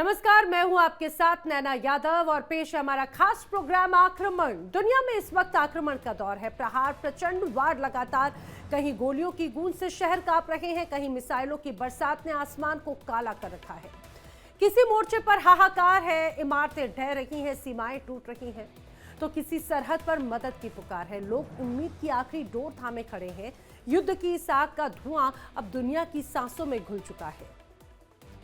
नमस्कार, मैं हूं आपके साथ नैना यादव और पेश है हमारा खास प्रोग्राम आक्रमण। दुनिया में इस वक्त आक्रमण का दौर है। प्रहार, प्रचंड वार लगातार, कहीं गोलियों की गूंज से शहर कांप रहे हैं, कहीं मिसाइलों की बरसात ने आसमान को काला कर रखा है। किसी मोर्चे पर हाहाकार है, इमारतें ढह रही हैं, सीमाएं टूट रही हैं, तो किसी सरहद पर मदद की पुकार है। लोग उम्मीद की आखिरी डोर थामे खड़े हैं। युद्ध की इस आग का धुआं अब दुनिया की सांसों में घुल चुका है।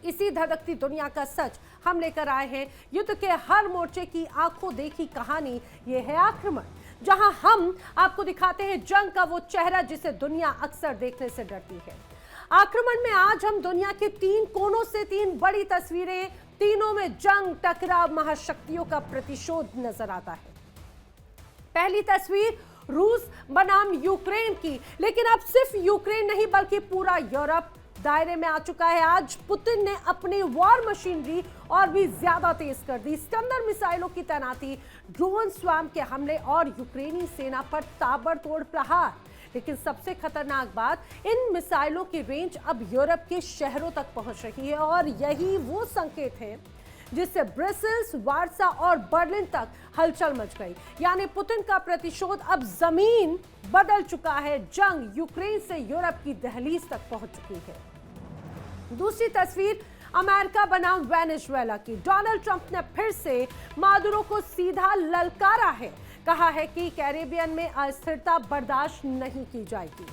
इसी धधकती दुनिया का सच हम लेकर आए हैं। युद्ध के हर मोर्चे की आंखों देखी कहानी ये है आक्रमण, जहां हम आपको दिखाते हैं जंग का वो चेहरा जिसे दुनिया अक्सर देखने से डरती है। आक्रमण में आज हम दुनिया के 3 कोनों से 3 बड़ी तस्वीरें, तीनों में जंग, टकराव, महाशक्तियों का प्रतिशोध नजर आता है। पहली तस्वीर रूस बनाम यूक्रेन की, लेकिन अब सिर्फ यूक्रेन नहीं बल्कि पूरा यूरोप दायरे में आ चुका है। आज पुतिन ने अपनी वॉर मशीनरी और भी ज्यादा तेज कर दी। स्कंदर मिसाइलों की तैनाती, ड्रोन स्वैम के हमले और यूक्रेनी सेना पर ताबड़तोड़ प्रहार। लेकिन सबसे खतरनाक बात, इन मिसाइलों की रेंज अब यूरोप के शहरों तक पहुंच रही है और यही वो संकेत है जिससे ब्रसेल्स, वार्सा और बर्लिन तक हलचल मच गई। यानी पुतिन का प्रतिशोध अब जमीन बदल चुका है। जंग यूक्रेन से यूरोप की दहलीज तक पहुंच चुकी है। दूसरी तस्वीर अमेरिका बनाम वेनेजुएला की। डोनाल्ड ट्रंप ने फिर से मादुरो को सीधा ललकारा है। कहा है कि कैरेबियन में अस्थिरता बर्दाश्त नहीं की जाएगी।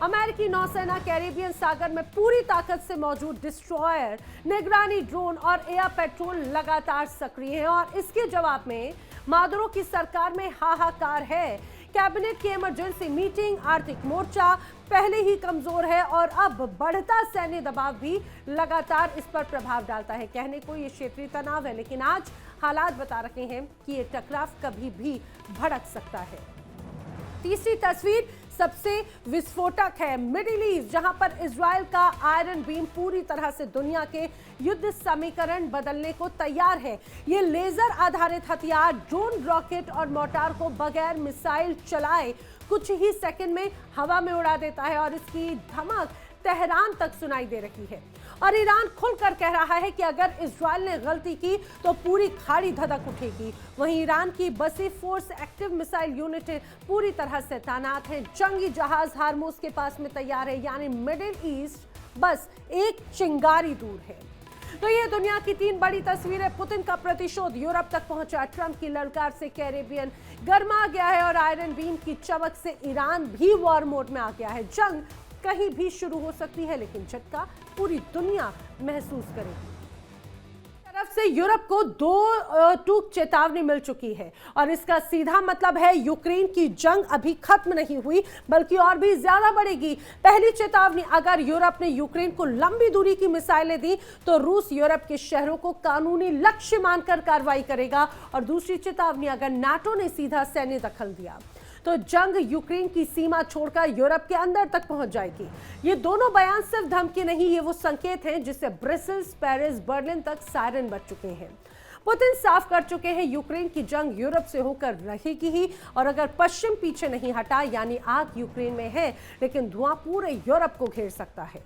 अमेरिकी नौसेना कैरेबियन सागर में पूरी ताकत से मौजूद डिस्ट्रॉयर, निगरानी ड्रोन और एयर पेट्रोल लगातार सक्रिय है और इसके जवाब में मादुरो की सरकार में हाहाकार है। कैबिनेट की इमरजेंसी मीटिंग, आर्थिक मोर्चा पहले ही कमजोर है और अब बढ़ता सैन्य दबाव भी लगातार इस पर प्रभाव डालता है। कहने को ये क्षेत्रीय तनाव है, लेकिन आज हालात बता रहे हैं कि ये टकराव कभी भी भड़क सकता है। तीसरी तस्वीर सबसे विस्फोटक है। मिडिल ईस्ट, जहां पर इजराइल का आयरन बीम पूरी तरह से दुनिया के युद्ध समीकरण बदलने को तैयार है। ये लेजर आधारित हथियार ड्रोन, रॉकेट और मोर्टार को बगैर मिसाइल चलाए कुछ ही सेकंड में हवा में उड़ा देता है और इसकी धमक तेहरान तक सुनाई दे रही है। और ईरान खुलकर कह रहा है कि अगर इजराइल ने गलती की तो पूरी खाड़ी धधक उठेगी। वहीं ईरान की बसी फोर्स एक्टिव मिसाइल यूनिटें पूरी तरह से तैनात हैं। जंगी जहाज हार्मोज के पास में तैयार है। यानी मिडिल ईस्ट बस एक चिंगारी दूर है। तो ये दुनिया की 3 बड़ी तस्वीरें। पुतिन का प्रतिशोध यूरोप तक पहुंचा, ट्रंप की ललकार से कैरेबियन गर्मा गया है और आयरन बीम की चमक से ईरान भी वॉर मोड में आ गया है। जंग कहीं भी शुरू हो सकती है, लेकिन झटका पूरी दुनिया महसूस करेगी। तरफ से यूरोप को 2 टूक चेतावनी मिल चुकी है और इसका सीधा मतलब है यूक्रेन की जंग अभी खत्म नहीं हुई बल्कि और भी ज्यादा बढ़ेगी। पहली चेतावनी, अगर यूरोप ने यूक्रेन को लंबी दूरी की मिसाइलें दी तो रूस यूरोप के शहरों को कानूनी लक्ष्य मानकर कार्रवाई करेगा। और दूसरी चेतावनी, अगर नाटो ने सीधा सैन्य दखल दिया तो जंग यूक्रेन की सीमा छोड़कर यूरोप के अंदर तक पहुंच जाएगी। ये दोनों बयान सिर्फ धमकी नहीं, ये वो संकेत हैं जिससे ब्रसेल्स, पेरिस, बर्लिन तक सायरन बज चुके हैं। पुतिन साफ कर चुके हैं यूक्रेन की जंग यूरोप से होकर रहेगी ही और अगर पश्चिम पीछे नहीं हटा, यानी आग यूक्रेन में है लेकिन धुआं पूरे यूरोप को घेर सकता है।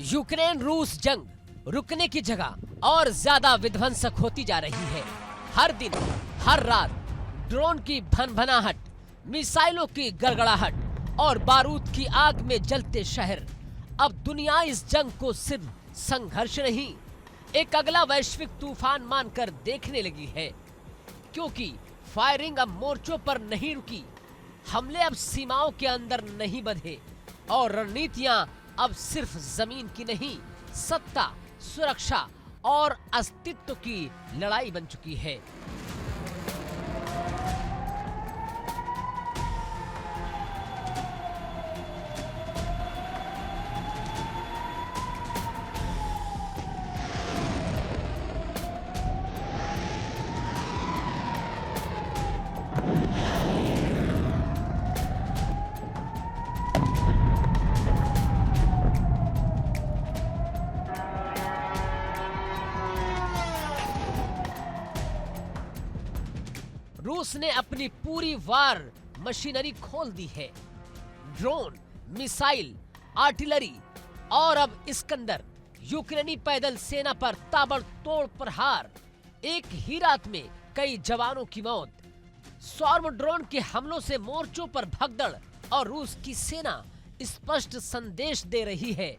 यूक्रेन रूस जंग रुकने की जगह और ज्यादा विध्वंसक होती जा रही है। हर दिन, हर रात ड्रोन की भनभनाहट, मिसाइलों की गड़गड़ाहट और बारूद की आग में जलते शहर। अब दुनिया इस जंग को सिर्फ संघर्ष नहीं, एक अगला वैश्विक तूफान मानकर देखने लगी है, क्योंकि फायरिंग अब मोर्चों पर नहीं रुकी, हमले अब सीमाओं के अंदर नहीं बंधे और रणनीतियां अब सिर्फ जमीन की नहीं, सत्ता, सुरक्षा और अस्तित्व की लड़ाई बन चुकी है। रूस ने अपनी पूरी वार मशीनरी खोल दी है। ड्रोन, मिसाइल, आर्टिलरी और अब इस्कंदर। यूक्रेनी पैदल सेना पर ताबड़तोड़ प्रहार। एक ही रात में कई जवानों की मौत। स्वार्म ड्रोन के हमलों से मोर्चों पर भगदड़ और रूस की सेना स्पष्ट संदेश दे रही है,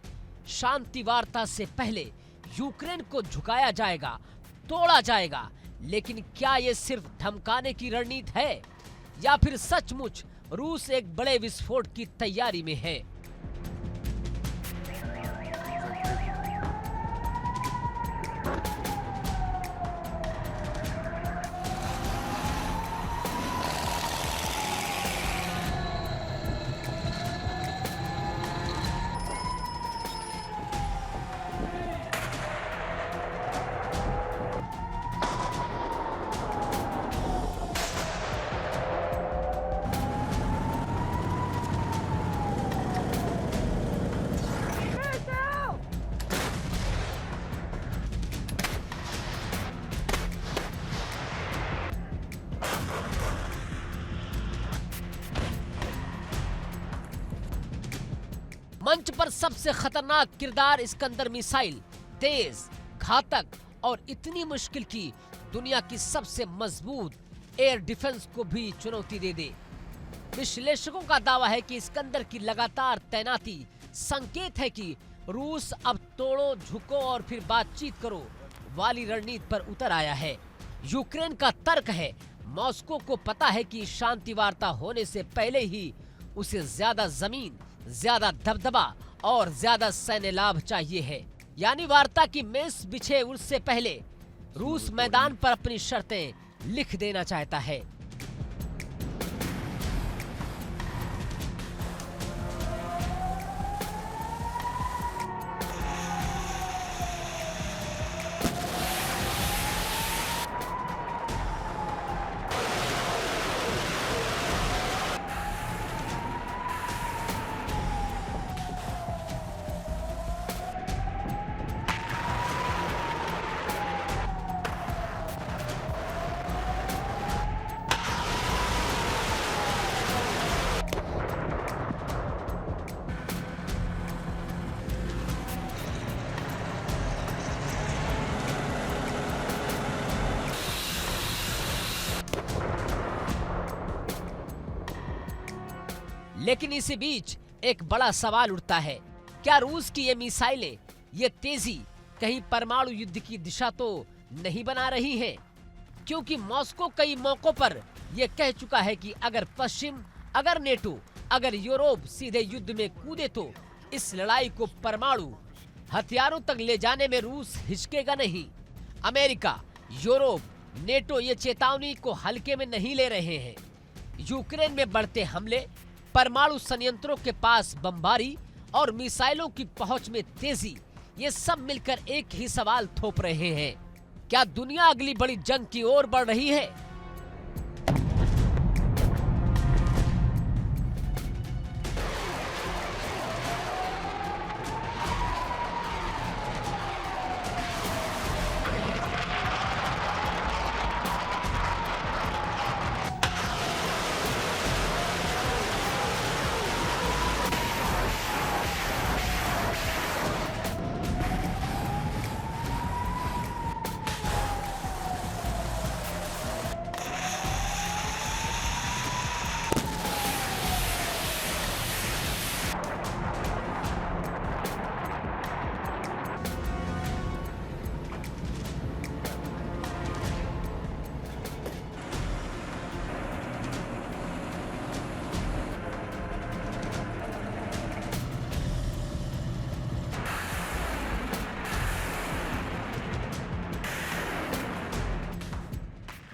शांति वार्ता से पहले यूक्रेन को झुकाया जाएगा, तोड़ा जाएगा। लेकिन क्या ये सिर्फ धमकाने की रणनीति है या फिर सचमुच रूस एक बड़े विस्फोट की तैयारी में है? मंच पर सबसे खतरनाक किरदार इस्कंदर मिसाइल, तेज, घातक और इतनी मुश्किल की दुनिया की सबसे मजबूत एयर डिफेंस को भी चुनौती दे दे। विश्लेषकों का दावा है कि इस्कंदर की लगातार तैनाती संकेत है कि रूस अब तोड़ो, झुको और फिर बातचीत करो वाली रणनीति पर उतर आया है। यूक्रेन का तर्क है, मॉस्को को पता है कि शांति वार्ता होने से पहले ही उसे ज्यादा जमीन, ज्यादा दबदबा और ज्यादा सैन्य लाभ चाहिए है। यानी वार्ता की मेज बिछे उससे पहले रूस मैदान पर अपनी शर्तें लिख देना चाहता है। लेकिन इसी बीच एक बड़ा सवाल उठता है, क्या रूस की ये मिसाइलें, ये तेजी कहीं परमाणु युद्ध की दिशा तो नहीं बना रही हैं? क्योंकि मॉस्को कई मौकों पर यह कह चुका है कि अगर पश्चिम, अगर नेटो, अगर यूरोप सीधे युद्ध में कूदे तो इस लड़ाई को परमाणु हथियारों तक ले जाने में रूस हिचकेगा नहीं। अमेरिका, यूरोप, नेटो ये चेतावनी को हल्के में नहीं ले रहे हैं। यूक्रेन में बढ़ते हमले, परमाणु संयंत्रों के पास बमबारी और मिसाइलों की पहुंच में तेजी, ये सब मिलकर एक ही सवाल थोप रहे हैं, क्या दुनिया अगली बड़ी जंग की ओर बढ़ रही है?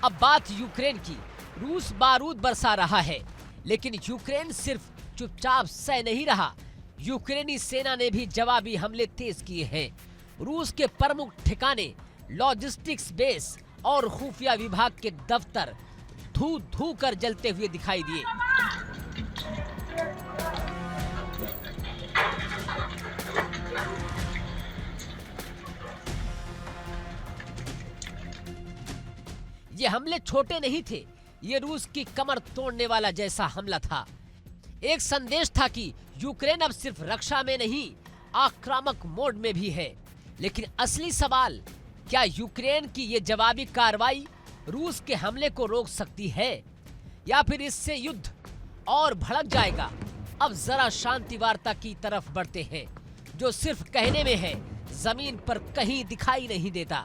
अब बात यूक्रेन की। रूस बारूद बरसा रहा है, लेकिन यूक्रेन सिर्फ चुपचाप सह नहीं रहा। यूक्रेनी सेना ने भी जवाबी हमले तेज किए हैं। रूस के प्रमुख ठिकाने, लॉजिस्टिक्स बेस और खुफिया विभाग के दफ्तर धू धू कर जलते हुए दिखाई दिए। ये हमले छोटे नहीं थे, ये रूस की कमर तोड़ने वाला जैसा हमला था। एक संदेश था कि यूक्रेन अब सिर्फ रक्षा में नहीं, आक्रामक मोड में भी है। लेकिन असली सवाल, क्या यूक्रेन की ये जवाबी कार्रवाई रूस के हमले को रोक सकती है, या फिर इससे युद्ध और भड़क जाएगा? अब जरा शांति वार्ता की तरफ बढ़ते हैं, जो सिर्फ कहने में है, जमीन पर कहीं दिखाई नहीं देता।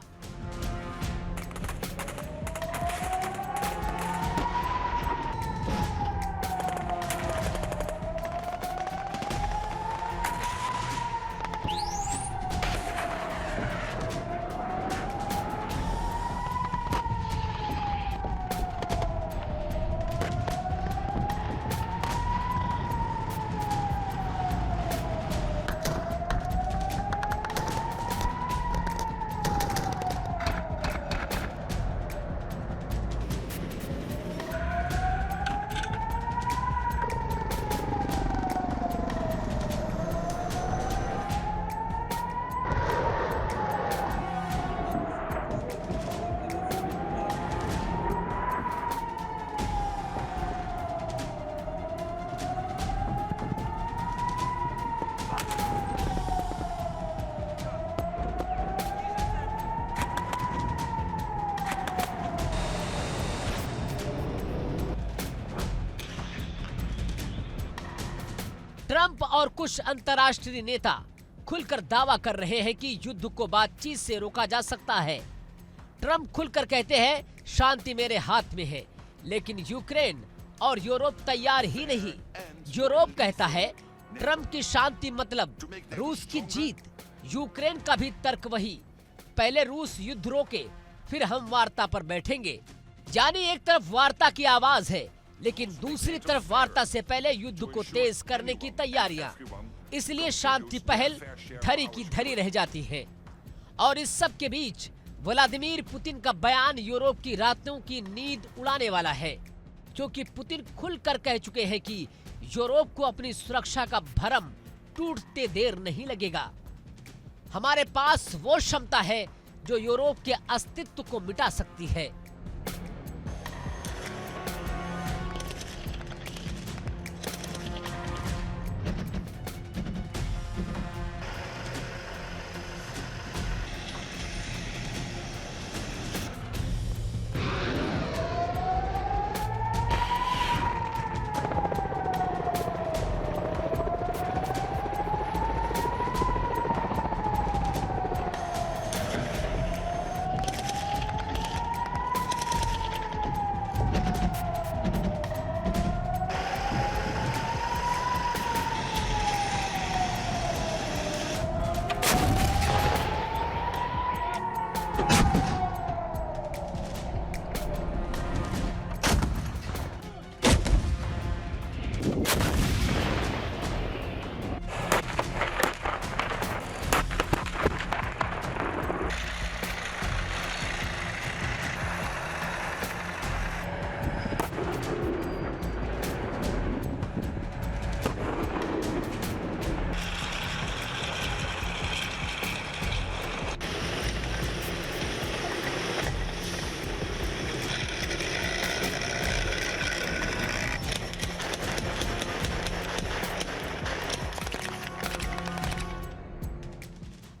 ट्रंप और कुछ अंतर्राष्ट्रीय नेता खुलकर दावा कर रहे हैं कि युद्ध को बातचीत से रोका जा सकता है। ट्रंप खुलकर कहते हैं, शांति मेरे हाथ में है, लेकिन यूक्रेन और यूरोप तैयार ही नहीं। यूरोप कहता है, ट्रंप की शांति मतलब रूस की जीत। यूक्रेन का भी तर्क वही, पहले रूस युद्ध रोके, फिर हम वार्ता पर बैठेंगे। यानी एक तरफ वार्ता की आवाज है, लेकिन दूसरी तरफ वार्ता से पहले युद्ध को तेज करने की तैयारियां। इसलिए शांति पहल धरी की धरी रह जाती है। और इस सब के बीच व्लादिमीर पुतिन का बयान यूरोप की रातों की नींद उड़ाने वाला है, क्योंकि पुतिन खुलकर कह चुके हैं कि यूरोप को अपनी सुरक्षा का भरम टूटते देर नहीं लगेगा। हमारे पास वो क्षमता है जो यूरोप के अस्तित्व को मिटा सकती है।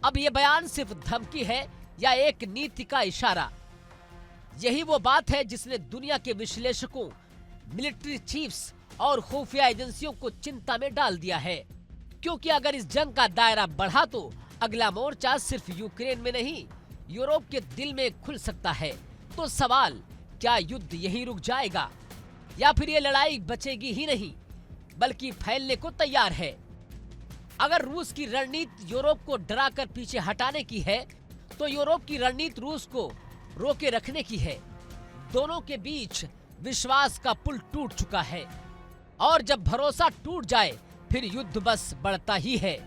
अब ये बयान सिर्फ धमकी है या एक नीति का इशारा? यही वो बात है जिसने दुनिया के विश्लेषकों, मिलिट्री चीफ्स और खुफिया एजेंसियों को चिंता में डाल दिया है। क्योंकि अगर इस जंग का दायरा बढ़ा तो अगला मोर्चा सिर्फ यूक्रेन में नहीं, यूरोप के दिल में खुल सकता है। तो सवाल, क्या युद्ध यही रुक जाएगा या फिर ये लड़ाई बचेगी ही नहीं बल्कि फैलने को तैयार है? अगर रूस की रणनीति यूरोप को डराकर पीछे हटाने की है, तो यूरोप की रणनीति रूस को रोके रखने की है। दोनों के बीच विश्वास का पुल टूट चुका है और जब भरोसा टूट जाए फिर युद्ध बस बढ़ता ही है।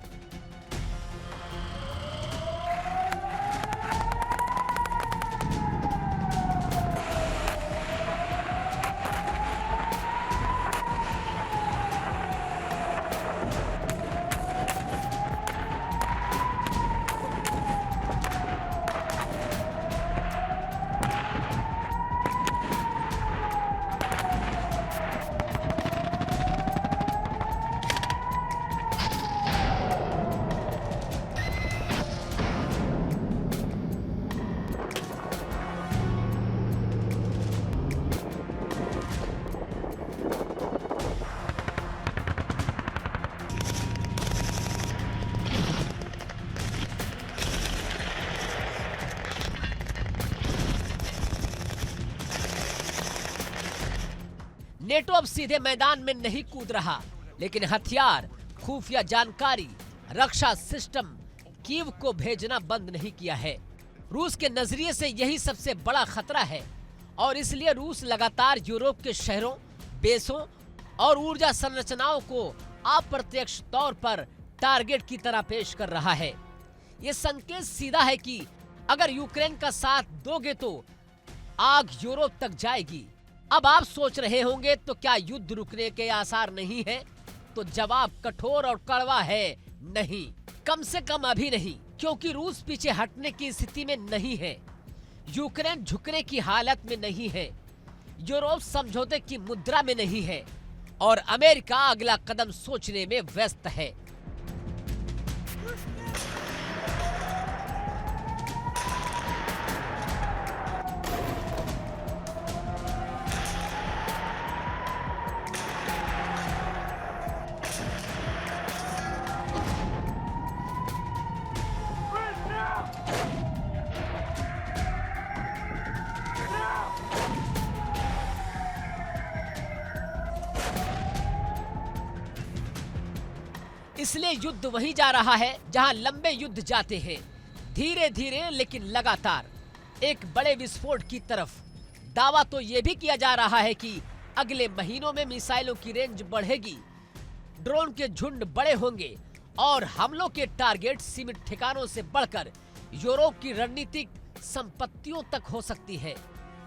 नेटो अब सीधे मैदान में नहीं कूद रहा, लेकिन हथियार, खुफिया जानकारी, रक्षा सिस्टम कीव को भेजना बंद नहीं किया है। रूस के नजरिए से यही सबसे बड़ा खतरा है और इसलिए रूस लगातार यूरोप के शहरों, बेसों और ऊर्जा संरचनाओं को अप्रत्यक्ष तौर पर टारगेट की तरह पेश कर रहा है। ये संकेत सीधा है कि अगर यूक्रेन का साथ दोगे तो आग यूरोप तक जाएगी। अब आप सोच रहे होंगे तो क्या युद्ध रुकने के आसार नहीं है? तो जवाब कठोर और कड़वा है, नहीं, कम से कम अभी नहीं, क्योंकि रूस पीछे हटने की स्थिति में नहीं है, यूक्रेन झुकने की हालत में नहीं है, यूरोप समझौते की मुद्रा में नहीं है और अमेरिका अगला कदम सोचने में व्यस्त है। इसलिए युद्ध वहीं जा रहा है जहां लंबे युद्ध जाते हैं, धीरे धीरे लेकिन लगातार, एक बड़े विस्फोट की तरफ। दावा तो यह भी किया जा रहा है कि अगले महीनों में मिसाइलों की रेंज बढ़ेगी, ड्रोन के झुंड बड़े होंगे और हमलों के टारगेट सीमित ठिकानों से बढ़कर यूरोप की रणनीतिक संपत्तियों तक हो सकती है।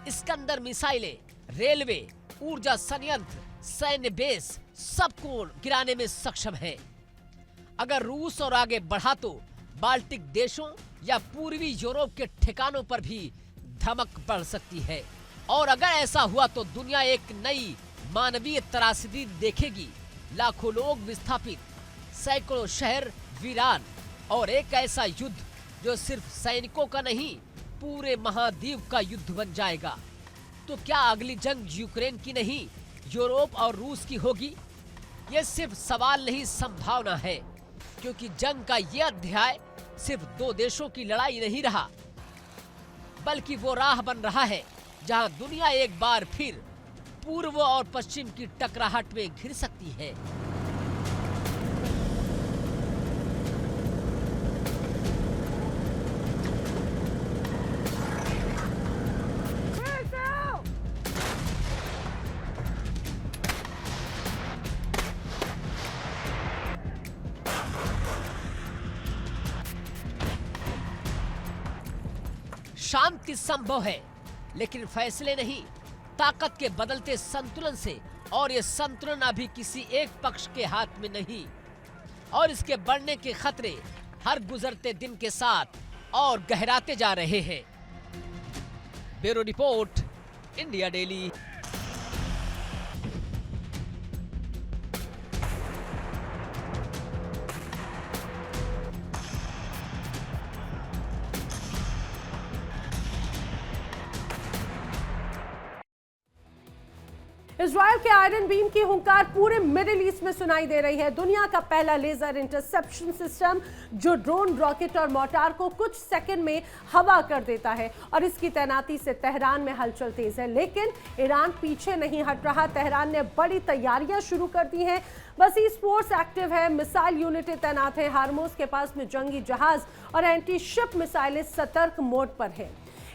इस्कंदर मिसाइलें, रेलवे, ऊर्जा संयंत्र, सैन्य बेस सबको गिराने में सक्षम है। अगर रूस और आगे बढ़ा तो बाल्टिक देशों या पूर्वी यूरोप के ठिकानों पर भी धमक बढ़ सकती है और अगर ऐसा हुआ तो दुनिया एक नई मानवीय त्रासदी देखेगी। लाखों लोग विस्थापित, सैकड़ों शहर वीरान और एक ऐसा युद्ध जो सिर्फ सैनिकों का नहीं, पूरे महाद्वीप का युद्ध बन जाएगा। तो क्या अगली जंग यूक्रेन की नहीं, यूरोप और रूस की होगी? ये सिर्फ सवाल नहीं, संभावना है, क्योंकि जंग का ये अध्याय सिर्फ दो देशों की लड़ाई नहीं रहा, बल्कि वो राह बन रहा है जहां दुनिया एक बार फिर पूर्व और पश्चिम की टकराहट में घिर सकती है। शांति संभव है, लेकिन फैसले नहीं, ताकत के बदलते संतुलन से, और ये संतुलन अभी किसी एक पक्ष के हाथ में नहीं और इसके बढ़ने के खतरे हर गुजरते दिन के साथ और गहराते जा रहे हैं। Bureau report, India daily. Israel के आयरन बीम की हुंकार पूरे मिडिल ईस्ट में सुनाई दे रही है। दुनिया का पहला लेजर इंटरसेप्शन सिस्टम जो ड्रोन, रॉकेट और मोर्टार को कुछ सेकंड में हवा कर देता है और इसकी तैनाती से तेहरान में हलचल तेज है। लेकिन ईरान पीछे नहीं हट रहा। तेहरान ने बड़ी तैयारियां शुरू कर दी हैं। बसीस फोर्स एक्टिव है, मिसाइल यूनिटें तैनात है, हार्मोज के पास में जंगी जहाज और एंटी शिप मिसाइलें सतर्क मोड पर है।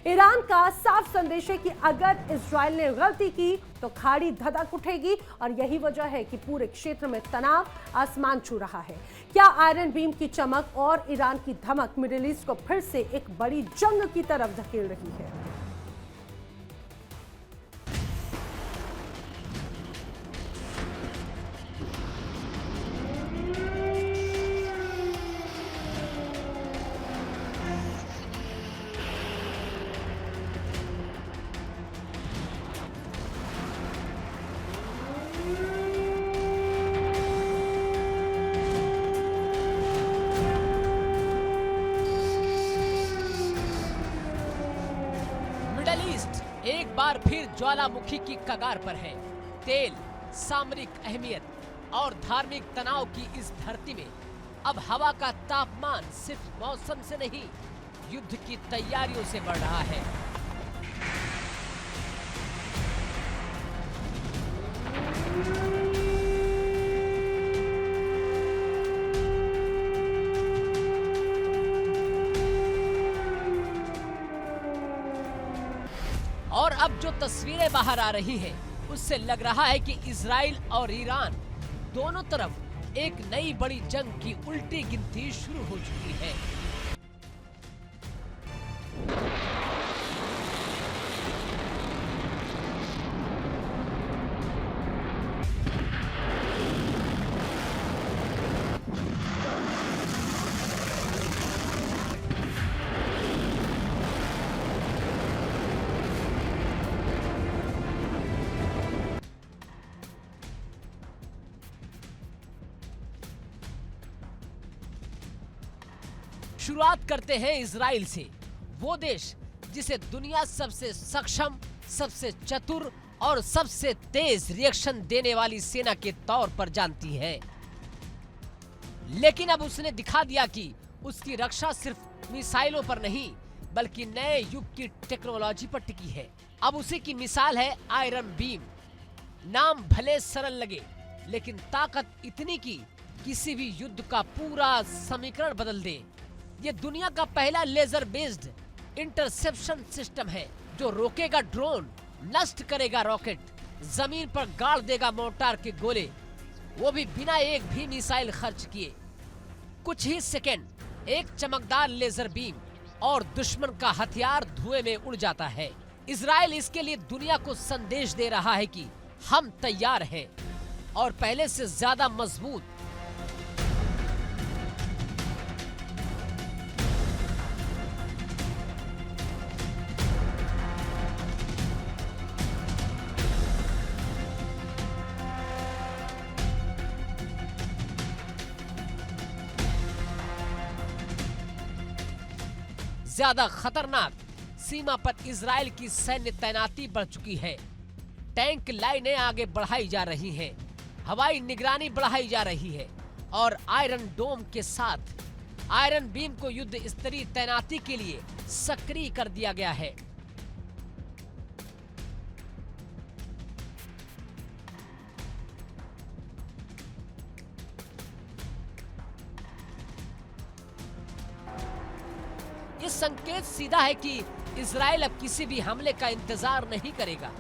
ईरान का साफ संदेश है कि अगर इजराइल ने गलती की तो खाड़ी धधक उठेगी और यही वजह है कि पूरे क्षेत्र में तनाव आसमान छू रहा है। क्या आयरन बीम की चमक और ईरान की धमक मिडिल ईस्ट को फिर से एक बड़ी जंग की तरफ धकेल रही है? एक बार फिर ज्वालामुखी की कगार पर है। तेल, सामरिक अहमियत और धार्मिक तनाव की इस धरती में अब हवा का तापमान सिर्फ मौसम से नहीं, युद्ध की तैयारियों से बढ़ रहा है। और अब जो तस्वीरें बाहर आ रही हैं, उससे लग रहा है कि इजराइल और ईरान दोनों तरफ एक नई बड़ी जंग की उल्टी गिनती शुरू हो चुकी है। शुरुआत करते हैं इजराइल से, वो देश जिसे दुनिया सबसे सक्षम, सबसे चतुर और सबसे तेज रिएक्शन देने वाली सेना के तौर पर जानती है। लेकिन अब उसने दिखा दिया कि उसकी रक्षा सिर्फ मिसाइलों पर नहीं, बल्कि नए युग की टेक्नोलॉजी पर टिकी है। अब उसी की मिसाल है आयरन बीम। नाम भले सरल लगे, लेकिन ताकत इतनी की किसी भी युद्ध का पूरा समीकरण बदल दे। ये दुनिया का पहला लेजर बेस्ड इंटरसेप्शन सिस्टम है, जो रोकेगा ड्रोन, नष्ट करेगा रॉकेट, जमीन पर गाड़ देगा मोर्टार के गोले, वो भी बिना एक भी मिसाइल खर्च किए। कुछ ही सेकेंड, एक चमकदार लेजर बीम और दुश्मन का हथियार धुएं में उड़ जाता है। इजराइल इसके लिए दुनिया को संदेश दे रहा है कि हम तैयार हैं और पहले से ज्यादा मजबूत। ज्यादा खतरनाक सीमा पर इजराइल की सैन्य तैनाती बढ़ चुकी है। टैंक लाइनें आगे बढ़ाई जा रही हैं, हवाई निगरानी बढ़ाई जा रही है और आयरन डोम के साथ आयरन बीम को युद्ध स्तरीय तैनाती के लिए सक्रिय कर दिया गया है। ये संकेत सीधा है कि इजराइल अब किसी भी हमले का इंतजार नहीं करेगा,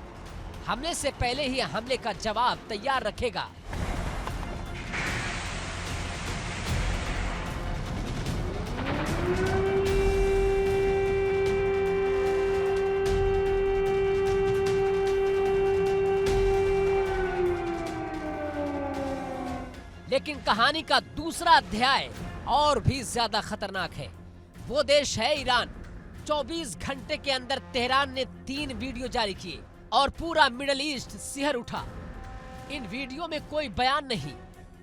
हमले से पहले ही हमले का जवाब तैयार रखेगा। लेकिन कहानी का दूसरा अध्याय और भी ज्यादा खतरनाक है। वो देश है ईरान। 24 घंटे के अंदर तेहरान ने 3 वीडियो जारी किए और पूरा मिडिल ईस्ट सिहर उठा। इन वीडियो में कोई बयान नहीं,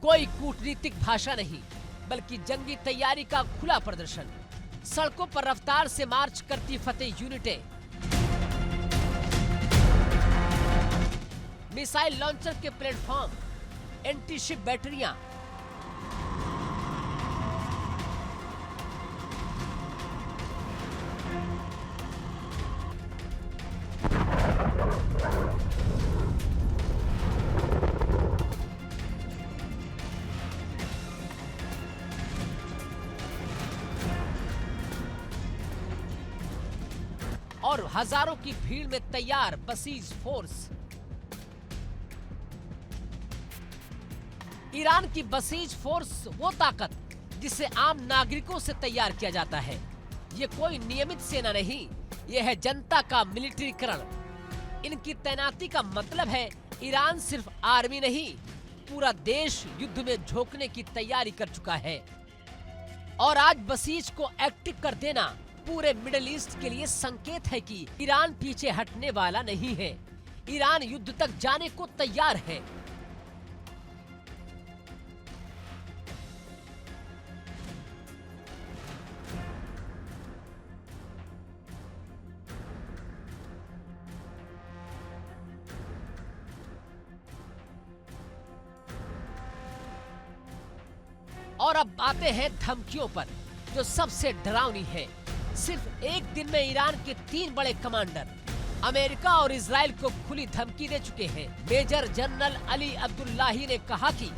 कोई कूटनीतिक भाषा नहीं, बल्कि जंगी तैयारी का खुला प्रदर्शन। सड़कों पर रफ्तार से मार्च करती फतेह यूनिटें, मिसाइल लॉन्चर के प्लेटफॉर्म, एंटी शिप बैटरियां, और हजारों की भीड़ में तैयार बसीज फोर्स। ईरान की बसीज फोर्स वो ताकत जिसे आम नागरिकों से तैयार किया जाता है। ये कोई नियमित सेना नहीं, ये है जनता का मिलिट्रीकरण। इनकी तैनाती का मतलब है ईरान सिर्फ आर्मी नहीं, पूरा देश युद्ध में झोंकने की तैयारी कर चुका है। और आज बसीज को एक्टिव कर देना पूरे मिडिल ईस्ट के लिए संकेत है कि ईरान पीछे हटने वाला नहीं है। ईरान युद्ध तक जाने को तैयार है। और अब आते हैं धमकियों पर, जो सबसे डरावनी है। सिर्फ एक दिन में ईरान के 3 बड़े कमांडर अमेरिका और इजराइल को खुली धमकी दे चुके हैं। मेजर जनरल अली अब्दुल्लाही ने कहा कि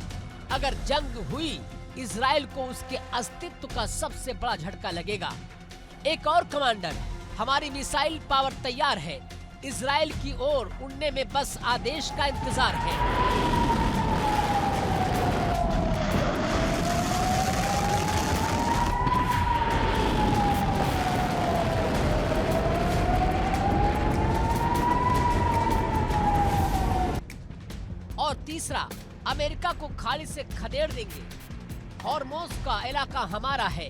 अगर जंग हुई, इजराइल को उसके अस्तित्व का सबसे बड़ा झटका लगेगा। एक और कमांडर, हमारी मिसाइल पावर तैयार है, इजराइल की ओर उड़ने में बस आदेश का इंतजार है। और तीसरा, अमेरिका को खाड़ी से खदेड़ देंगे। हॉर्मोज का इलाका हमारा है।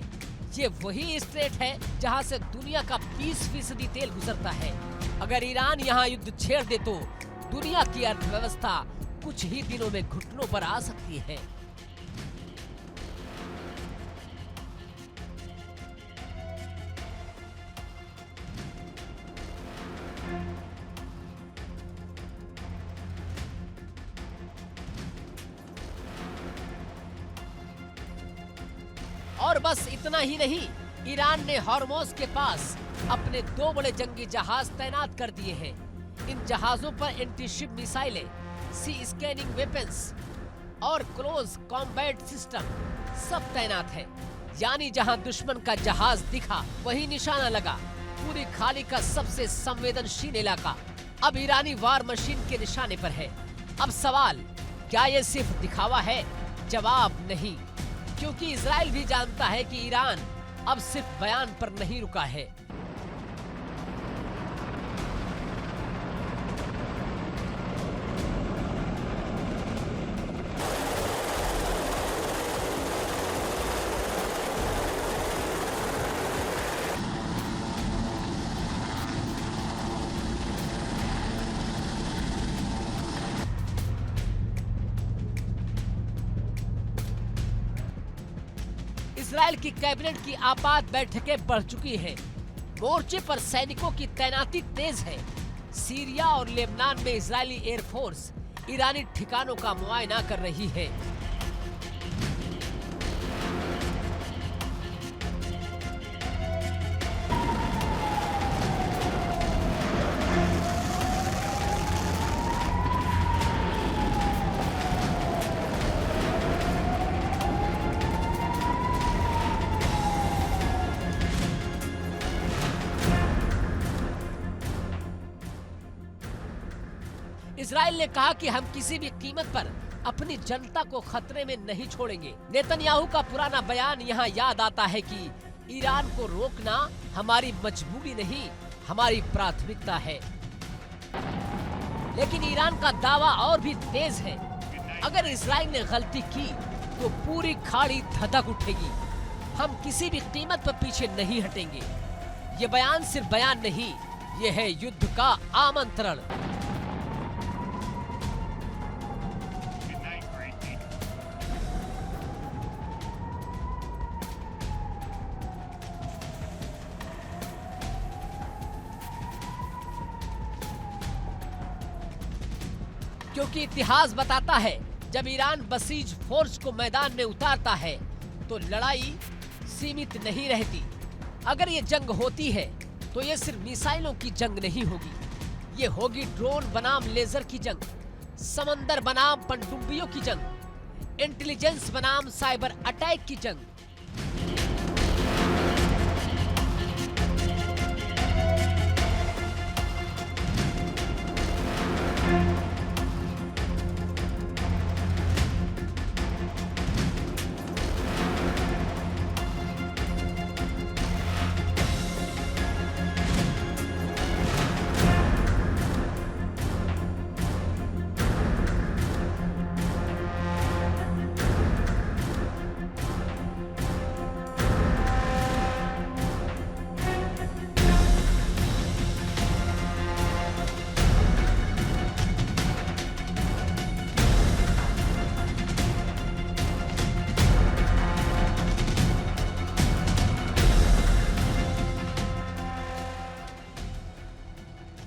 ये वही स्ट्रेट है जहां से दुनिया का 20% तेल गुजरता है। अगर ईरान यहां युद्ध छेड़ दे तो दुनिया की अर्थव्यवस्था कुछ ही दिनों में घुटनों पर आ सकती है। और बस इतना ही नहीं, ईरान ने हॉर्मोज के पास अपने 2 बड़े जंगी जहाज तैनात कर दिए हैं। इन जहाजों पर एंटी शिप मिसाइलें, सी स्कैनिंग वेपन्स और क्लोज कॉम्बैट सिस्टम सब तैनात है। यानी जहां दुश्मन का जहाज दिखा वही निशाना लगा। पूरी खाड़ी का सबसे संवेदनशील इलाका अब ईरानी वार मशीन के निशाने पर है। अब सवाल, क्या ये सिर्फ दिखावा है? जवाब नहीं, क्योंकि इजराइल भी जानता है कि ईरान अब सिर्फ बयान पर नहीं रुका है। इजराइल की कैबिनेट की आपात बैठकें बढ़ चुकी हैं। मोर्चे पर सैनिकों की तैनाती तेज है। सीरिया और लेबनान में इजरायली एयरफोर्स ईरानी ठिकानों का मुआयना कर रही है। इजराइल ने कहा कि हम किसी भी कीमत पर अपनी जनता को खतरे में नहीं छोड़ेंगे। नेतन्याहू का पुराना बयान यहाँ याद आता है कि ईरान को रोकना हमारी मजबूरी नहीं, हमारी प्राथमिकता है। लेकिन ईरान का दावा और भी तेज है। अगर इजराइल ने गलती की तो पूरी खाड़ी धधक उठेगी। हम किसी भी कीमत पर पीछे नहीं हटेंगे। ये बयान सिर्फ बयान नहीं, ये है युद्ध का आमंत्रण। क्योंकि इतिहास बताता है, जब ईरान बसीज फोर्स को मैदान में उतारता है तो लड़ाई सीमित नहीं रहती। अगर ये जंग होती है तो ये सिर्फ मिसाइलों की जंग नहीं होगी, ये होगी ड्रोन बनाम लेजर की जंग, समंदर बनाम पनडुब्बियों की जंग, इंटेलिजेंस बनाम साइबर अटैक की जंग।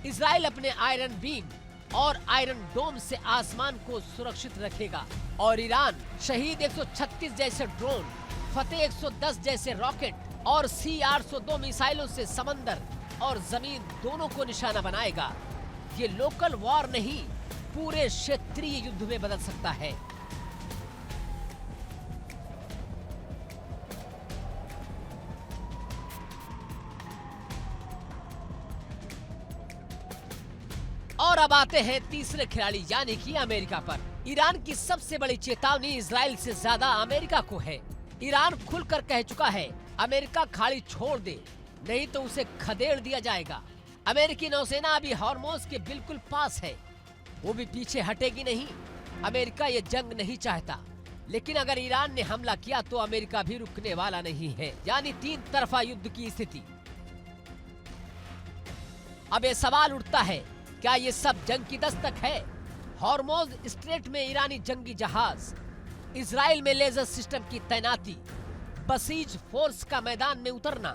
इजराइल अपने आयरन बीम और आयरन डोम से आसमान को सुरक्षित रखेगा और ईरान शहीद 136 जैसे ड्रोन, फतेह 110 जैसे रॉकेट और C-802 मिसाइलों से समंदर और जमीन दोनों को निशाना बनाएगा। ये लोकल वॉर नहीं, पूरे क्षेत्रीय युद्ध में बदल सकता है। और अब आते हैं तीसरे खिलाड़ी यानी कि अमेरिका पर। ईरान की सबसे बड़ी चेतावनी इजराइल से ज्यादा अमेरिका को है। ईरान खुलकर कह चुका है अमेरिका खाड़ी छोड़ दे, नहीं तो उसे खदेड़ दिया जाएगा। अमेरिकी नौसेना अभी हॉर्मोज के बिल्कुल पास है, वो भी पीछे हटेगी नहीं। अमेरिका ये जंग नहीं चाहता, लेकिन अगर ईरान ने हमला किया तो अमेरिका भी रुकने वाला नहीं है, यानी 3 तरफा युद्ध की स्थिति। अब ये सवाल उठता है, क्या ये सब जंग की दस्तक है? हॉर्मोज स्ट्रेट में ईरानी जंगी जहाज, इजराइल में लेजर सिस्टम की तैनाती, बसीज फोर्स का मैदान में उतरना,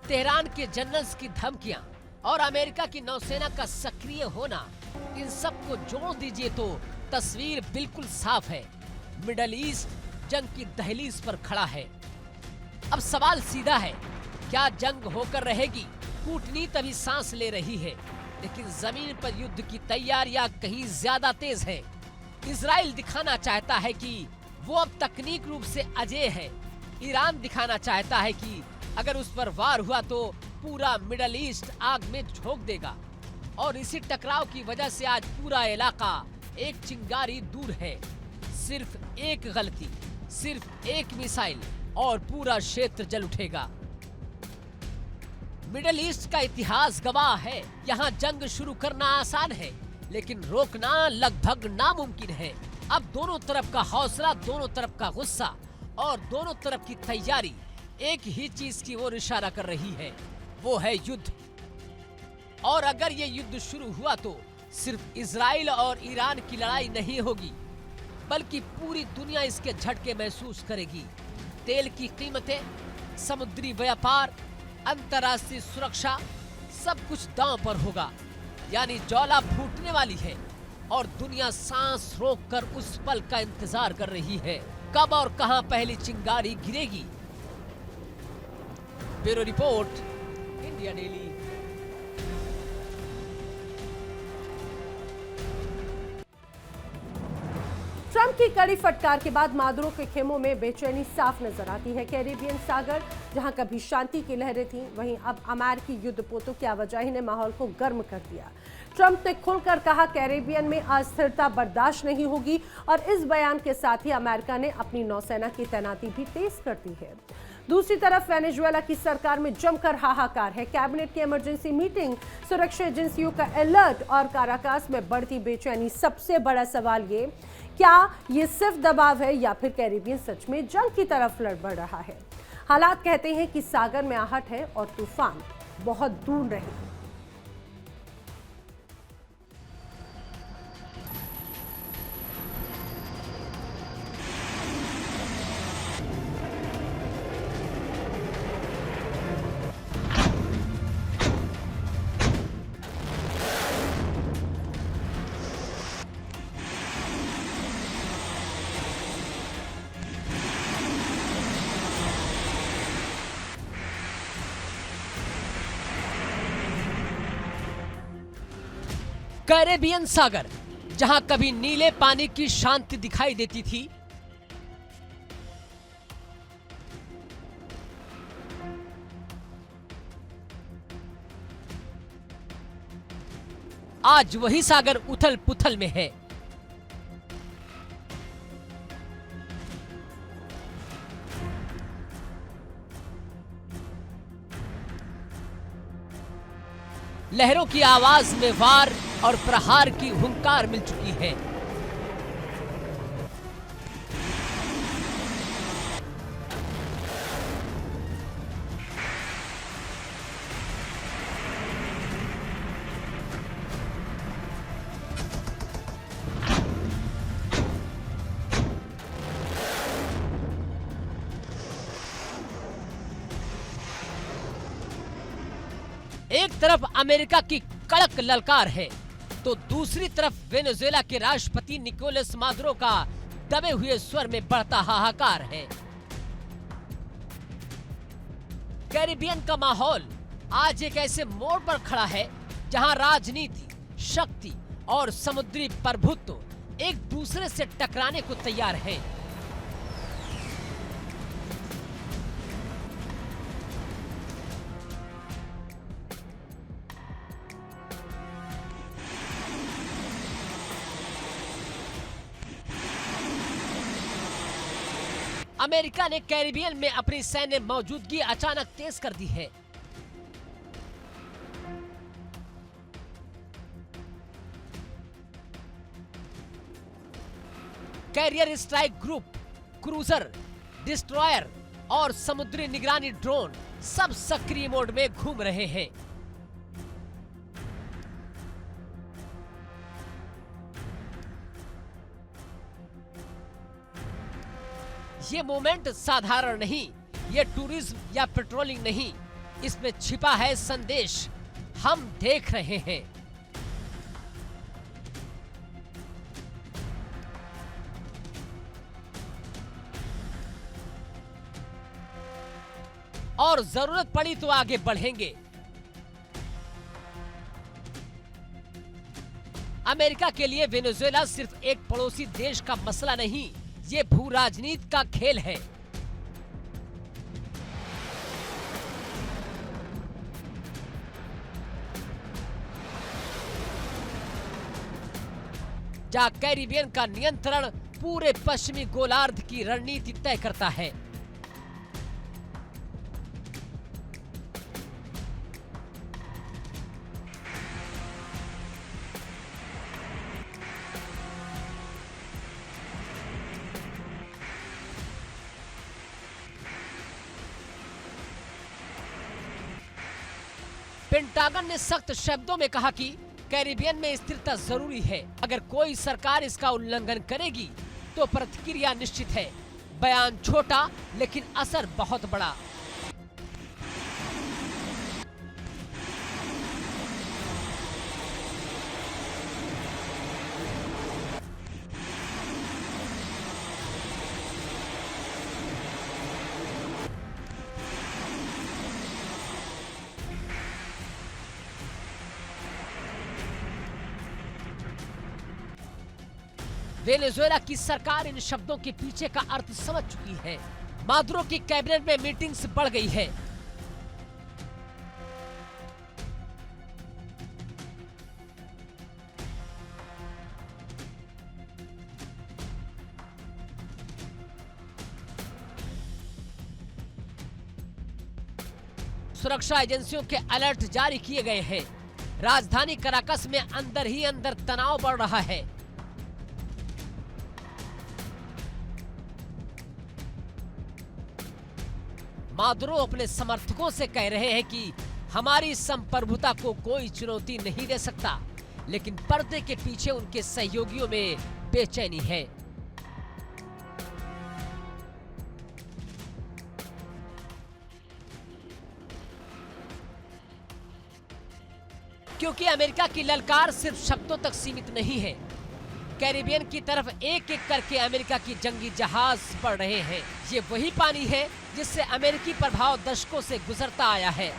तेहरान के जनरल्स की धमकियां और अमेरिका की नौसेना का सक्रिय होना, इन सब को जोड़ दीजिए तो तस्वीर बिल्कुल साफ है। मिडल ईस्ट जंग की दहलीज पर खड़ा है। अब सवाल सीधा है, क्या जंग होकर रहेगी? कूटनीति अभी सांस ले रही है, लेकिन जमीन पर युद्ध की तैयारियां कहीं ज्यादा तेज है। इजराइल दिखाना चाहता है कि वो अब तकनीक रूप से अजेय है। ईरान दिखाना चाहता है कि अगर उस पर वार हुआ तो पूरा मिडल ईस्ट आग में झोंक देगा। और इसी टकराव की वजह से आज पूरा इलाका एक चिंगारी दूर है। सिर्फ एक गलती, सिर्फ एक मिसाइल और पूरा क्षेत्र जल उठेगा। मिडल ईस्ट का इतिहास गवाह है, यहाँ जंग शुरू करना आसान है, लेकिन रोकना लगभग नामुमकिन है। अब दोनों तरफ का हौसला, दोनों तरफ का गुस्सा और दोनों तरफ की तैयारी एक ही चीज की ओर इशारा कर रही है, वो है युद्ध। और अगर ये युद्ध शुरू हुआ तो सिर्फ इजराइल और ईरान की लड़ाई नहीं होगी, बल्कि पूरी दुनिया इसके झटके महसूस करेगी। तेल की कीमतें, समुद्री व्यापार, अंतर्राष्ट्रीय सुरक्षा, सब कुछ दांव पर होगा। यानी ज्वाला फूटने वाली है और दुनिया सांस रोककर उस पल का इंतजार कर रही है, कब और कहां पहली चिंगारी गिरेगी। Bureau report, India daily. Trump की कड़ी फटकार के बाद मादुरो के खेमों में बेचैनी साफ नजर आती है। कैरेबियन सागर जहां कभी शांति की लहरें थीं, वहीं अब अमेरिकी युद्धपोतों की आवाजाही ने माहौल को गर्म कर दिया। ट्रंप ने खुलकर कहा कैरेबियन में अस्थिरता बर्दाश्त नहीं होगी और इस बयान के साथ ही अमेरिका ने अपनी नौसेना की तैनाती भी तेज कर दी है। दूसरी तरफ वेनेजुएला की सरकार में जमकर हाहाकार है। कैबिनेट की इमरजेंसी मीटिंग, सुरक्षा एजेंसियों का अलर्ट और काराकास में बढ़ती बेचैनी। सबसे बड़ा सवाल ये, क्या ये सिर्फ दबाव है या फिर कैरेबियन सच में जंग की तरफ बढ़ रहा है? हालात कहते हैं कि सागर में आहट है और तूफान बहुत दूर रहे। कैरेबियन सागर, जहां कभी नीले पानी की शांति दिखाई देती थी, आज वही सागर उथल पुथल में है। लहरों की आवाज में वार और प्रहार की हुंकार मिल चुकी है। एक तरफ अमेरिका की कड़क ललकार है तो दूसरी तरफ वेनेजुएला के राष्ट्रपति निकोलस मादुरो का दबे हुए स्वर में बढ़ता हाहाकार है। कैरिबियन का माहौल आज एक ऐसे मोड़ पर खड़ा है जहां राजनीति, शक्ति और समुद्री प्रभुत्व एक दूसरे से टकराने को तैयार हैं। अमेरिका ने कैरिबियन में अपनी सैन्य मौजूदगी अचानक तेज कर दी है। Carrier strike group, cruiser, destroyer और समुद्री निगरानी ड्रोन सब सक्रिय मोड में घूम रहे हैं। ये मोमेंट साधारण नहीं, ये टूरिज्म या पेट्रोलिंग नहीं, इसमें छिपा है संदेश। हम देख रहे हैं। और जरूरत पड़ी तो आगे बढ़ेंगे। अमेरिका के लिए वेनेजुएला सिर्फ एक पड़ोसी देश का मसला नहीं, ये भू राजनीति का खेल है। जहां कैरिबियन का नियंत्रण पूरे पश्चिमी गोलार्ध की रणनीति तय करता है। पेंटागन ने सख्त शब्दों में कहा कि कैरिबियन में स्थिरता जरूरी है। अगर कोई सरकार इसका उल्लंघन करेगी तो प्रतिक्रिया निश्चित है। बयान छोटा लेकिन असर बहुत बड़ा। वेनेजुएला की सरकार इन शब्दों के पीछे का अर्थ समझ चुकी है। मादुरो की कैबिनेट में मीटिंग्स बढ़ गई है। सुरक्षा एजेंसियों के अलर्ट जारी किए गए हैं। राजधानी कराकस में अंदर ही अंदर तनाव बढ़ रहा है। मादुरो अपने समर्थकों से कह रहे हैं कि हमारी संप्रभुता को कोई चुनौती नहीं दे सकता, लेकिन पर्दे के पीछे उनके सहयोगियों में बेचैनी है। क्योंकि अमेरिका की ललकार सिर्फ शब्दों तक सीमित नहीं है। कैरिबियन की तरफ एक एक करके अमेरिका की जंगी जहाज बढ़ रहे हैं। ये वही पानी है जिससे अमेरिकी प्रभाव दशकों से गुजरता आया है।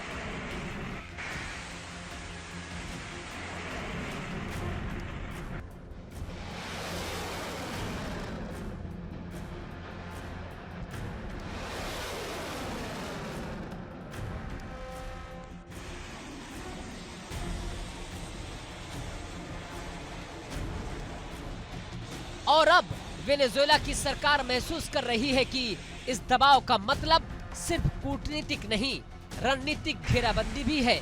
और अब वेनेजुएला की सरकार महसूस कर रही है कि इस दबाव का मतलब सिर्फ कूटनीतिक नहीं, रणनीतिक घेराबंदी भी है।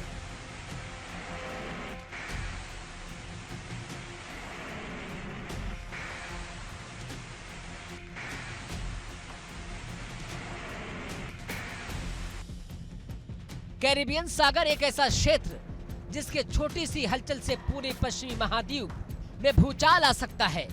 कैरिबियन सागर एक ऐसा क्षेत्र जिसके छोटी सी हलचल से पूरे पश्चिमी महाद्वीप में भूचाल आ सकता है।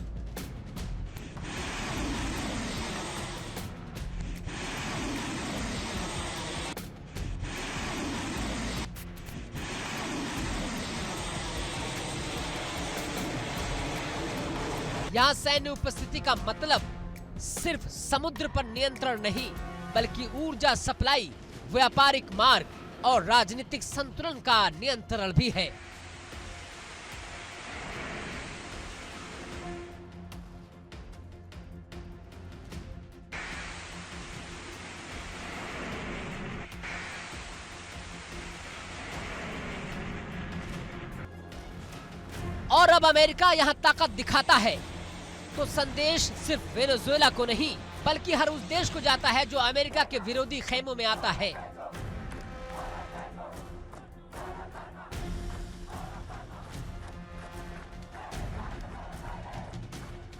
यहाँ सैन्य उपस्थिति का मतलब सिर्फ समुद्र पर नियंत्रण नहीं, बल्कि ऊर्जा सप्लाई, व्यापारिक मार्ग और राजनीतिक संतुलन का नियंत्रण भी है। और अब अमेरिका यहाँ ताकत दिखाता है तो संदेश सिर्फ वेनेजुएला को नहीं, बल्कि हर उस देश को जाता है जो अमेरिका के विरोधी खेमों में आता है।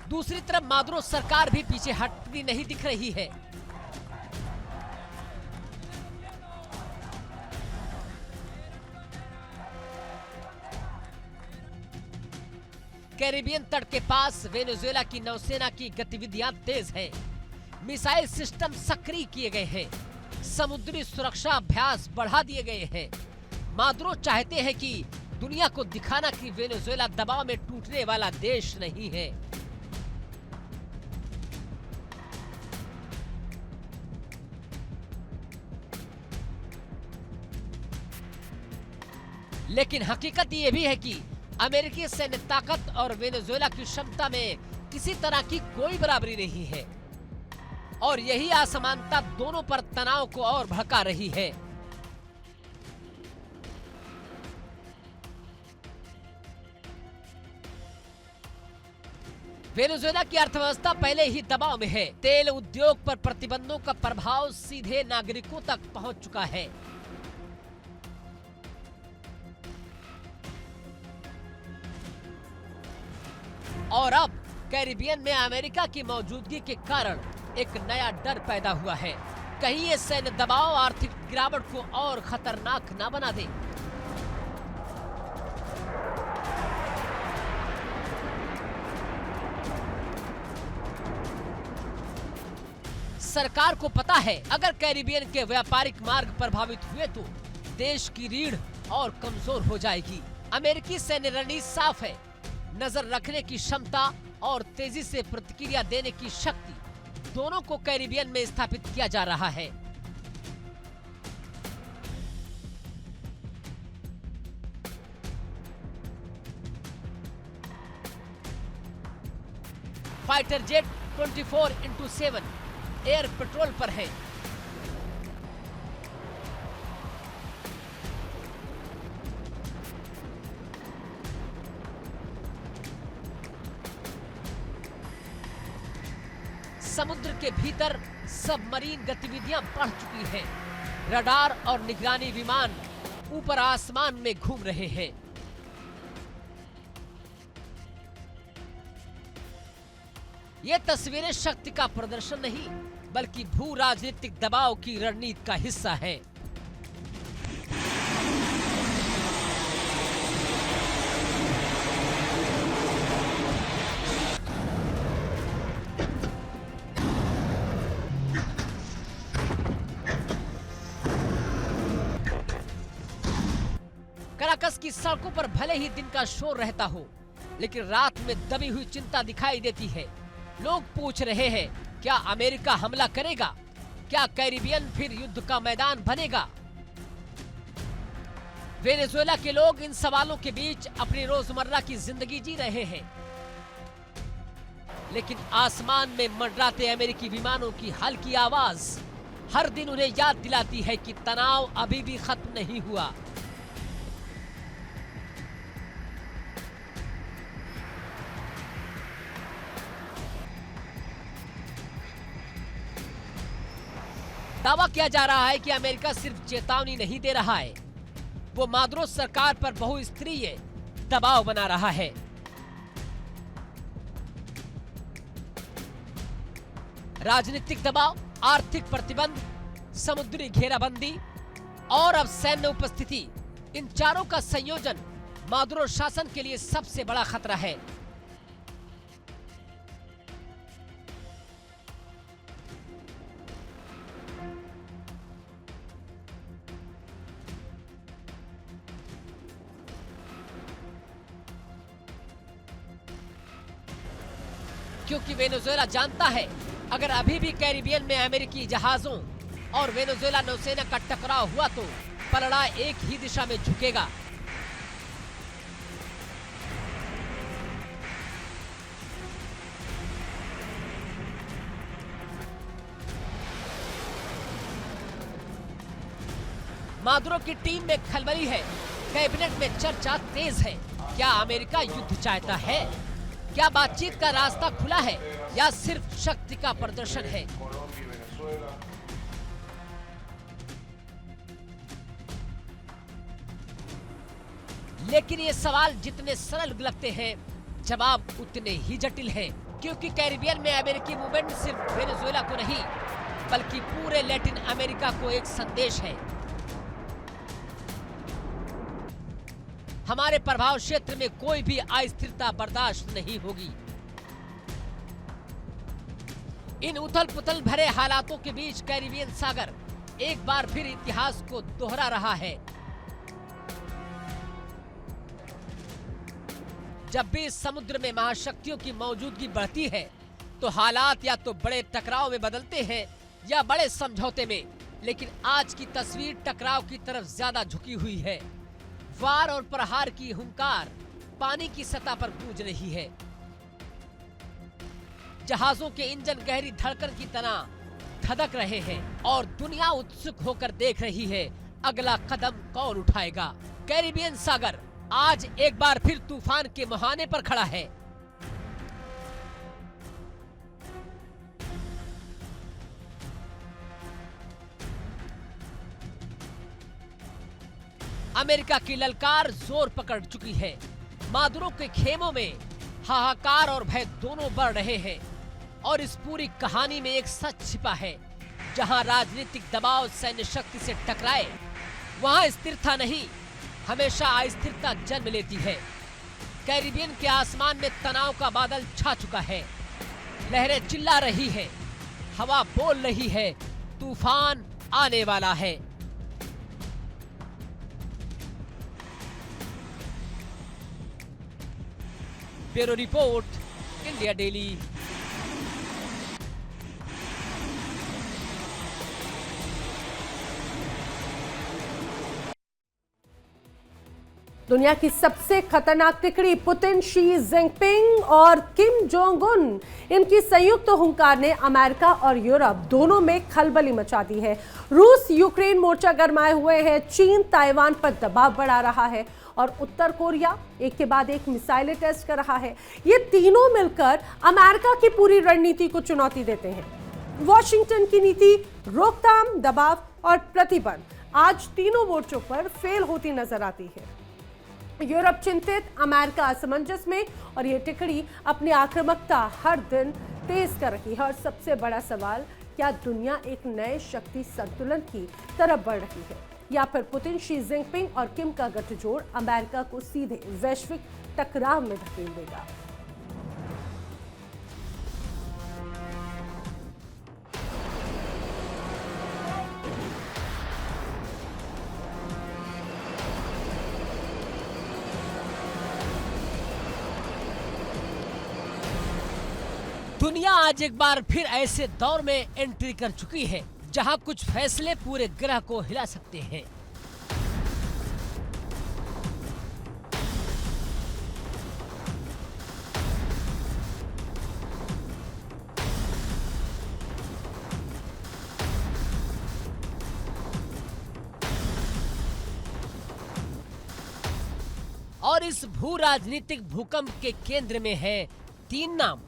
दूसरी तरफ मादुरो सरकार भी पीछे हटती नहीं दिख रही है। कैरिबियन तट के पास वेनेजुएला की नौसेना की गतिविधियां तेज हैं। मिसाइल सिस्टम सक्रिय किए गए हैं, समुद्री सुरक्षा अभ्यास बढ़ा दिए गए हैं। मादुरो चाहते हैं कि दुनिया को दिखाना कि वेनेजुएला दबाव में टूटने वाला देश नहीं है। लेकिन हकीकत ये भी है कि अमेरिकी सैन्य ताकत और वेनेजुएला की क्षमता में किसी तरह की कोई बराबरी नहीं है, और यही असमानता दोनों पर तनाव को और भड़का रही है। वेनेजुएला की अर्थव्यवस्था पहले ही दबाव में है। तेल उद्योग पर प्रतिबंधों का प्रभाव सीधे नागरिकों तक पहुंच चुका है। और अब कैरिबियन में अमेरिका की मौजूदगी के कारण एक नया डर पैदा हुआ है, कहीं ये सैन्य दबाव आर्थिक गिरावट को और खतरनाक न बना दे। सरकार को पता है अगर कैरिबियन के व्यापारिक मार्ग प्रभावित हुए तो देश की रीढ़ और कमजोर हो जाएगी। अमेरिकी सैन्य रणनीति साफ है, नजर रखने की क्षमता और तेजी से प्रतिक्रिया देने की शक्ति दोनों को कैरिबियन में स्थापित किया जा रहा है। Fighter jet 24x7 air petrol पर है। समुद्र के भीतर सबमरीन गतिविधियां बढ़ चुकी हैं। रडार और निगरानी विमान ऊपर आसमान में घूम रहे हैं। ये तस्वीरें शक्ति का प्रदर्शन नहीं, बल्कि भू राजनीतिक दबाव की रणनीति का हिस्सा है। कराकस की सड़कों पर भले ही दिन का शोर रहता हो, लेकिन रात में दबी हुई चिंता दिखाई देती है। लोग पूछ रहे हैं, क्या अमेरिका हमला करेगा? क्या कैरिबियन फिर युद्ध का मैदान बनेगा? वेनेजुएला के लोग इन सवालों के बीच अपनी रोजमर्रा की जिंदगी जी रहे हैं, लेकिन आसमान में मंडराते अमेरिकी विमानों की हल्की आवाज हर दिन उन्हें याद दिलाती है कि तनाव अभी भी खत्म नहीं हुआ। दावा किया जा रहा है कि अमेरिका सिर्फ चेतावनी नहीं दे रहा है, वो मादुरो सरकार पर बहुस्तरीय दबाव बना रहा है। राजनीतिक दबाव, आर्थिक प्रतिबंध, समुद्री घेराबंदी और अब सैन्य उपस्थिति, इन चारों का संयोजन मादुरो शासन के लिए सबसे बड़ा खतरा है। क्योंकि वेनेजुएला जानता है अगर अभी भी कैरिबियन में अमेरिकी जहाजों और वेनेजुएला नौसेना का टकराव हुआ तो पलड़ा एक ही दिशा में झुकेगा। मादुरो की टीम में खलबली है, कैबिनेट में चर्चा तेज है। क्या अमेरिका युद्ध चाहता है? क्या बातचीत का रास्ता खुला है या सिर्फ शक्ति का प्रदर्शन है? लेकिन ये सवाल जितने सरल लगते हैं, जवाब उतने ही जटिल हैं, क्योंकि कैरिबियन में अमेरिकी मूवमेंट सिर्फ वेनेजुएला को नहीं बल्कि पूरे लैटिन अमेरिका को एक संदेश है। हमारे प्रभाव क्षेत्र में कोई भी अस्थिरता बर्दाश्त नहीं होगी। इन उथल पुथल भरे हालातों के बीच कैरिबियन सागर एक बार फिर इतिहास को दोहरा रहा है। जब भी इस समुद्र में महाशक्तियों की मौजूदगी बढ़ती है तो हालात या तो बड़े टकराव में बदलते हैं या बड़े समझौते में, लेकिन आज की तस्वीर टकराव की तरफ ज्यादा झुकी हुई है। वार और प्रहार की हुंकार पानी की सतह पर गूंज रही है। जहाजों के इंजन गहरी धड़कन की तरह धधक रहे हैं और दुनिया उत्सुक होकर देख रही है अगला कदम कौन उठाएगा। कैरिबियन सागर आज एक बार फिर तूफान के मुहाने पर खड़ा है। अमेरिका की ललकार जोर पकड़ चुकी है। मादुरो के खेमों में हाहाकार और भय दोनों बढ़ रहे हैं और इस पूरी कहानी में एक सच छिपा है। जहां राजनीतिक दबाव सैन्य शक्ति से टकराए, वहां स्थिरता नहीं, हमेशा अस्थिरता जन्म लेती है। कैरिबियन के आसमान में तनाव का बादल छा चुका है। लहरें चिल्ला रही है, हवा बोल रही है, तूफान आने वाला है। Bureau report, India daily. दुनिया की सबसे खतरनाक तिकड़ी पुतिन, शी जिनपिंग और किम जोंग उन, इनकी संयुक्त हुंकार ने अमेरिका और यूरोप दोनों में खलबली मचा दी है। रूस यूक्रेन मोर्चा गरमाए हुए है, चीन ताइवान पर दबाव बढ़ा रहा है और उत्तर कोरिया एक के बाद एक मिसाइलें टेस्ट कर रहा है। ये तीनों मिलकर अमेरिका की पूरी रणनीति को चुनौती देते हैं। वॉशिंगटन की नीति रोकथाम, दबाव और प्रतिबंध आज तीनों मोर्चों पर फेल होती नजर आती है। यूरोप चिंतित, अमेरिका असमंजस में और ये तिकड़ी अपनी आक्रामकता हर दिन तेज कर रही है। और सबसे बड़ा सवाल, क्या दुनिया एक नए शक्ति संतुलन की तरफ बढ़ रही है या फिर पुतिन, शी जिनपिंग और किम का गठजोड़ अमेरिका को सीधे वैश्विक टकराव में धकेल देगा? दुनिया आज एक बार फिर ऐसे दौर में एंट्री कर चुकी है जहां कुछ फैसले पूरे ग्रह को हिला सकते हैं। और इस भू राजनीतिक भूकंप के केंद्र में है तीन नाम।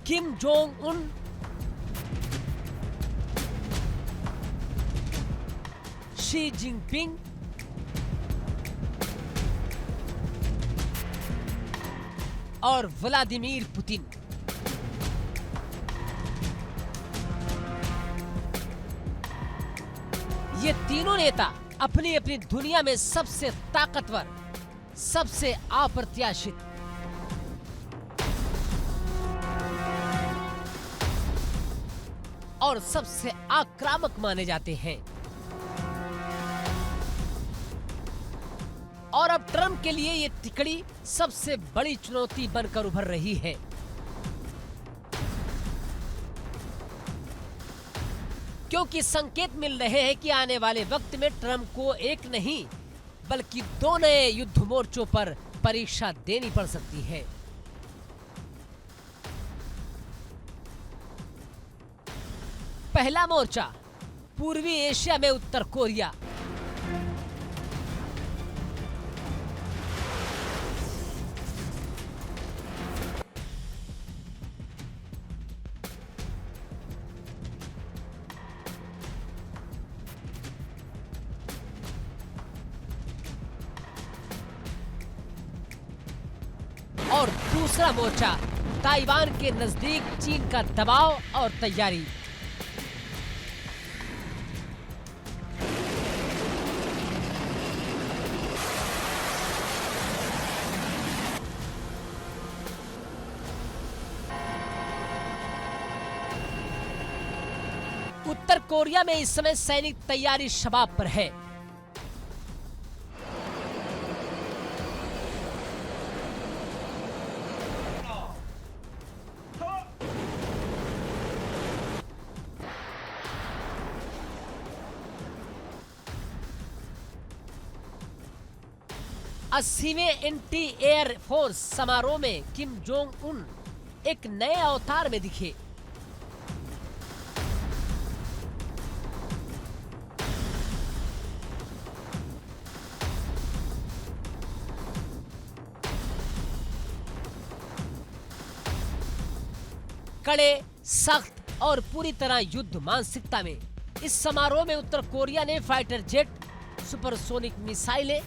Kim Jong Un, Xi Jinping और व्लादिमीर पुतिन। ये तीनों नेता अपनी अपनी दुनिया में सबसे ताकतवर, सबसे अप्रत्याशित और सबसे आक्रामक माने जाते हैं। और अब ट्रंप के लिए ये तिकड़ी सबसे बड़ी चुनौती बनकर उभर रही है। क्योंकि संकेत मिल रहे हैं कि आने वाले वक्त में ट्रंप को एक नहीं बल्कि 2 नए युद्ध मोर्चों पर परीक्षा देनी पड़ सकती है। पहला मोर्चा पूर्वी एशिया में उत्तर कोरिया। और दूसरा मोर्चा ताइवान के नजदीक चीन का दबाव और तैयारी। उत्तर कोरिया में इस समय सैनिक तैयारी शबाब पर है। अस्सीवें एंटी एयर फोर्स समारोह में किम जोंग उन एक नए अवतार में दिखे। कड़े, सख्त और पूरी तरह युद्ध मानसिकता में इस समारोह में उत्तर कोरिया ने फाइटर जेट, सुपरसोनिक मिसाइलें,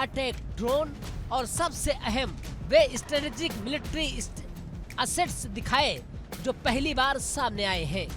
अटैक ड्रोन और सबसे अहम वे स्ट्रेटेजिक मिलिट्री असेट्स दिखाए जो पहली बार सामने आए हैं।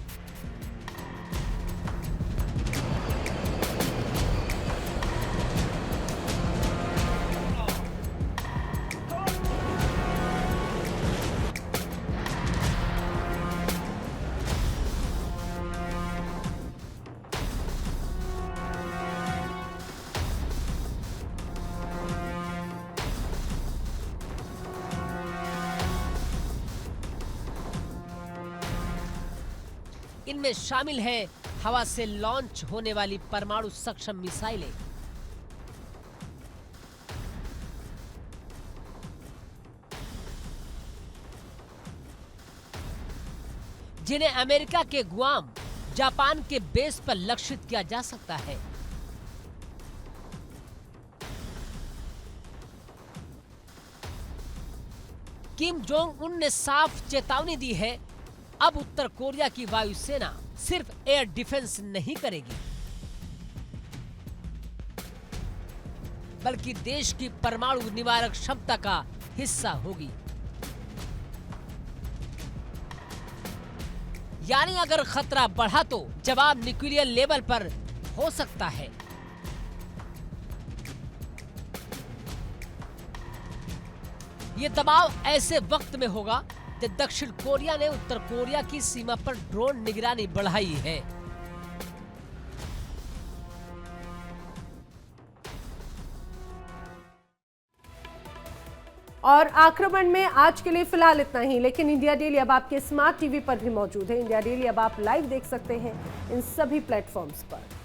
इनमें शामिल है हवा से लॉन्च होने वाली परमाणु सक्षम मिसाइलें, जिन्हें अमेरिका के गुआम, जापान के बेस पर लक्षित किया जा सकता है। किम जोंग उन ने साफ चेतावनी दी है, अब उत्तर कोरिया की वायुसेना सिर्फ एयर डिफेंस नहीं करेगी बल्कि देश की परमाणु निवारक क्षमता का हिस्सा होगी। यानी अगर खतरा बढ़ा तो जवाब न्यूक्लियर लेवल पर हो सकता है। ये दबाव ऐसे वक्त में होगा जब दक्षिण कोरिया ने उत्तर कोरिया की सीमा पर ड्रोन निगरानी बढ़ाई है। और आक्रमण में आज के लिए फिलहाल इतना ही, लेकिन इंडिया डेली अब आपके स्मार्ट टीवी पर भी मौजूद है। इंडिया डेली अब आप लाइव देख सकते हैं इन सभी प्लेटफॉर्म्स पर।